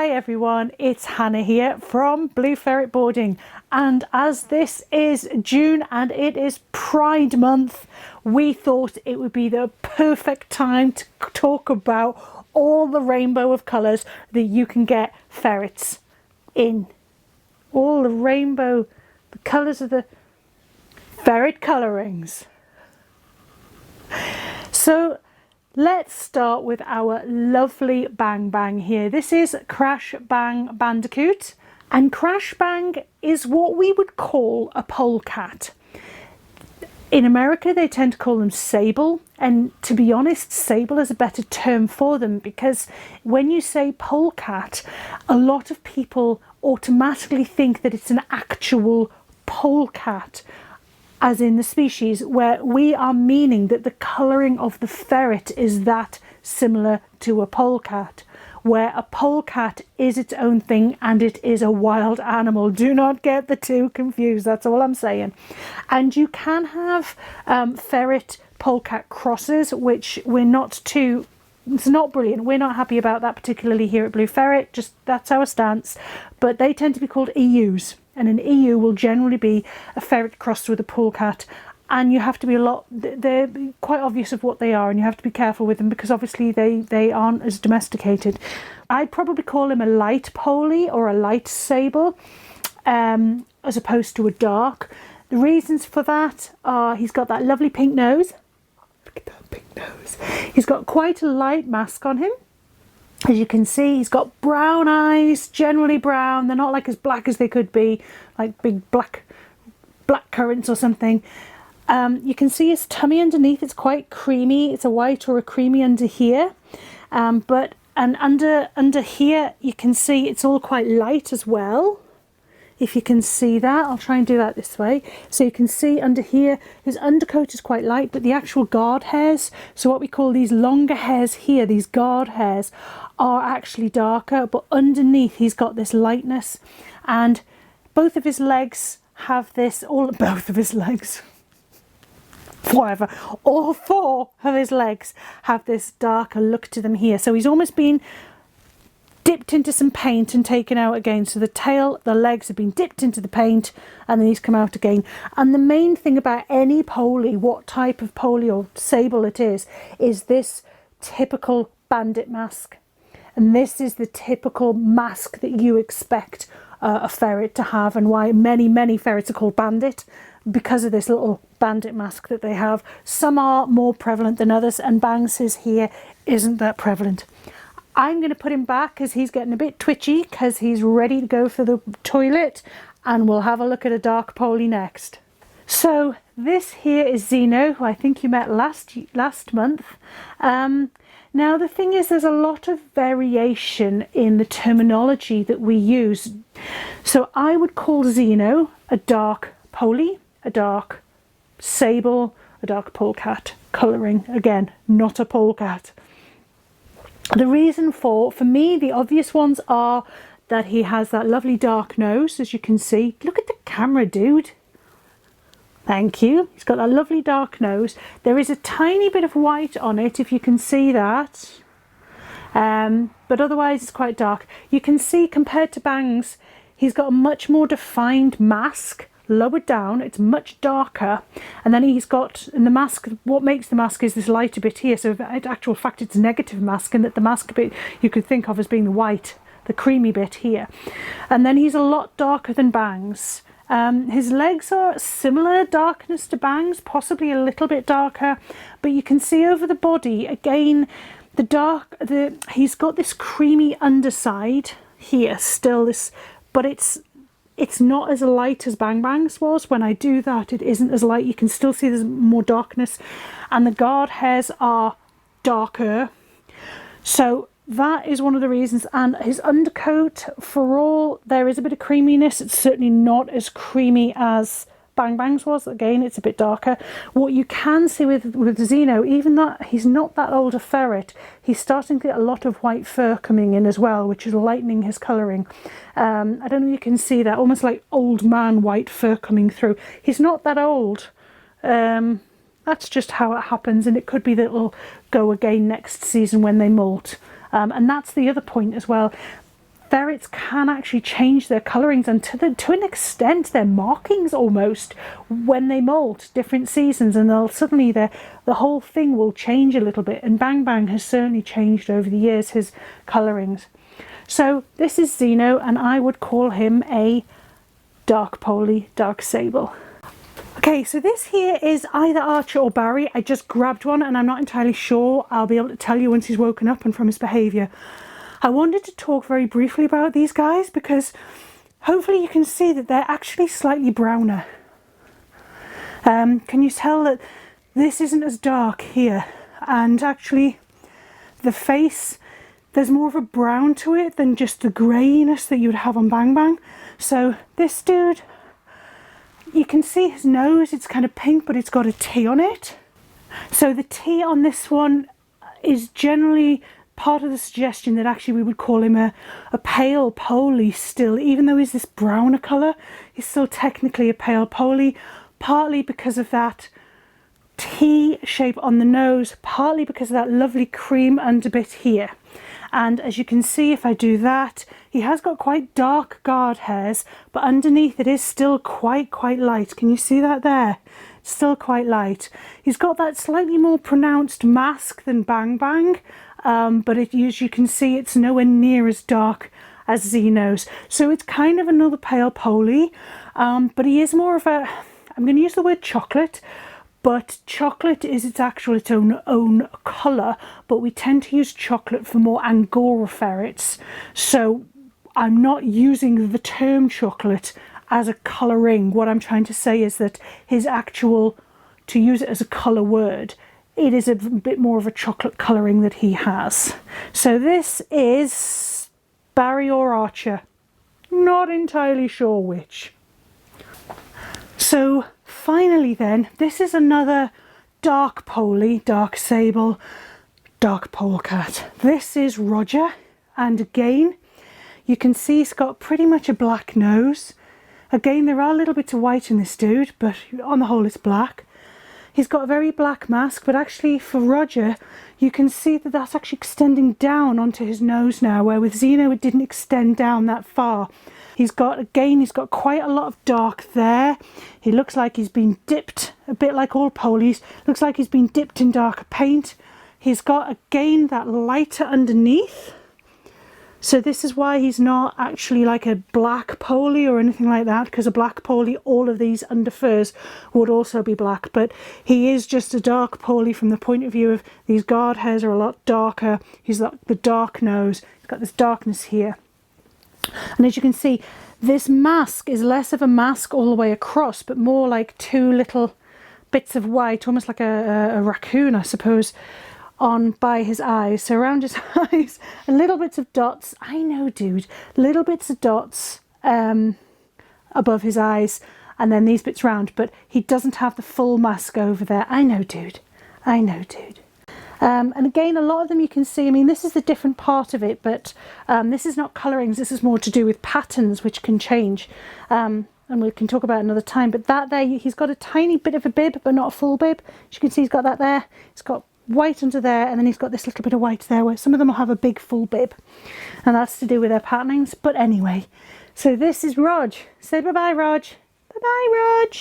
Hi everyone, it's Hannah here from Blue Ferret Boarding, and as this is June and it is Pride Month, we thought it would be the perfect time to talk about all the rainbow of colours that you can get ferrets in. All the rainbow, the colours of the ferret colourings. So let's start with our lovely Bang Bang here. This is Crash Bang Bandicoot, and Crash Bang is what we would call a polecat. In America they tend to call them sable, and to be honest, sable is a better term for them, because when you say polecat, a lot of people automatically think that it's an actual polecat, as in the species, where we are meaning that the colouring of the ferret is that similar to a polecat, where a polecat is its own thing and it is a wild animal. Do not get the two confused, that's all I'm saying. And you can have ferret polecat crosses, which we're not too, it's not brilliant, we're not happy about that particularly here at Blue Ferret, just that's our stance, but they tend to be called EUs. And an EU will generally be a ferret crossed with a polecat, and you have to be they're quite obvious of what they are, and you have to be careful with them because obviously they aren't as domesticated. I'd probably call him a light Poley or a light sable, as opposed to a dark. The reasons for that are he's got that lovely pink nose. Look at that pink nose. He's got quite a light mask on him. As you can see, he's got brown eyes, generally brown. They're not like as black as they could be, like big black currants or something. You can see his tummy underneath, it's quite creamy. It's a white or a creamy under here. And under here, you can see it's all quite light as well. If you can see that, I'll try and do that this way. So you can see under here, his undercoat is quite light, but the actual guard hairs, so what we call these longer hairs here, these guard hairs, are actually darker, but underneath he's got this lightness. And both of his legs have this, both of his legs, whatever, all four of his legs have this darker look to them here. So he's almost been dipped into some paint and taken out again. So the tail, the legs have been dipped into the paint and then he's come out again. And the main thing about any Poley, what type of Poley or sable it is this typical bandit mask. And this is the typical mask that you expect a ferret to have, and why many ferrets are called bandit, because of this little bandit mask that they have. Some are more prevalent than others, and Bangs' here isn't that prevalent. I'm going to put him back because he's getting a bit twitchy because he's ready to go for the toilet, and we'll have a look at a dark Poley next. So this here is Zeno, who I think you met last month. Now the thing is, there's a lot of variation in the terminology that we use. So I would call Zeno a dark Poley, a dark sable, a dark polecat colouring. Again, not a polecat. The reason for me, the obvious ones are that he has that lovely dark nose, as you can see. Look at the camera, dude. Thank you. He's got that lovely dark nose. There is a tiny bit of white on it, if you can see that. But otherwise it's quite dark. You can see, compared to Bangs, he's got a much more defined mask. Lower down, it's much darker, and then he's got, in the mask, what makes the mask is this lighter bit here. So in actual fact it's negative mask, and that the mask bit you could think of as being the white, the creamy bit here. And then he's a lot darker than Bangs. His legs are similar darkness to Bangs, possibly a little bit darker, but you can see over the body again he's got this creamy underside here still, but it's not as light as Bang Bang's was. When I do that, it isn't as light. You can still see there's more darkness, and the guard hairs are darker. So that is one of the reasons. And his undercoat, for all there is a bit of creaminess, it's certainly not as creamy as Bang Bang's was. Again, it's a bit darker. What you can see with Zeno, even that he's not that old a ferret, he's starting to get a lot of white fur coming in as well, which is lightening his colouring. I don't know if you can see that, almost like old man white fur coming through. He's not that old. That's just how it happens, and it could be that it'll go again next season when they molt. And that's the other point as well. ferrets can actually change their colourings, and to an extent their markings almost, when they molt different seasons, and they'll suddenly the whole thing will change a little bit. And Bang Bang has certainly changed over the years, his colourings. So this is Zeno, and I would call him a dark Poley, dark sable. Okay, so this here is either Archer or Barry. I just grabbed one and I'm not entirely sure. I'll be able to tell you once he's woken up and from his behaviour. I wanted to talk very briefly about these guys because hopefully you can see that they're actually slightly browner. Can you tell that this isn't as dark here? And actually the face, there's more of a brown to it than just the greyness that you would have on Bang Bang. So this dude, you can see his nose, it's kind of pink, but it's got a T on it. So the T on this one is generally part of the suggestion that actually we would call him a pale Poley still, even though he's this browner colour, he's still technically a pale Poley, partly because of that T shape on the nose, partly because of that lovely cream underbit here. And as you can see, if I do that, he has got quite dark guard hairs, but underneath it is still quite light. Can you see that there? It's still quite light. He's got that slightly more pronounced mask than Bang Bang, but as you can see, it's nowhere near as dark as Zeno's. So it's kind of another pale Poley, but he is more of a, I'm going to use the word chocolate, but chocolate is its own colour, but we tend to use chocolate for more Angora ferrets. So I'm not using the term chocolate as a colouring. What I'm trying to say is that his actual, to use it as a colour word, it is a bit more of a chocolate colouring that he has. So this is Barry or Archer. Not entirely sure which. So finally then, this is another dark Poley, dark sable, dark polecat. This is Roger, and again, you can see he's got pretty much a black nose. Again, there are little bits of white in this dude, but on the whole it's black. He's got a very black mask, but actually for Roger, you can see that that's actually extending down onto his nose now, where with Zeno it didn't extend down that far. He's got quite a lot of dark there. He looks like he's been dipped, a bit like all Poleys, looks like he's been dipped in darker paint. He's got, again, that lighter underneath. So this is why he's not actually like a black Poley or anything like that, because a black Poley, all of these underfurs would also be black. But he is just a dark Poley from the point of view of these guard hairs are a lot darker. He's got the dark nose, he's got this darkness here. And as you can see, this mask is less of a mask all the way across, but more like two little bits of white, almost like a raccoon, I suppose, on by his eyes. So around his eyes, and little bits of dots. I know, dude. Little bits of dots above his eyes, and then these bits round. But he doesn't have the full mask over there. I know, dude. I know, dude. And again, a lot of them you can see, I mean, this is the different part of it, but this is not colourings, this is more to do with patterns which can change. And we can talk about it another time, but that there, he's got a tiny bit of a bib, but not a full bib. As you can see, he's got that there. He's got white under there, and then he's got this little bit of white there, where some of them will have a big full bib. And that's to do with their patternings. But anyway, so this is Rog. Say bye-bye, Rog. Bye-bye, Rog.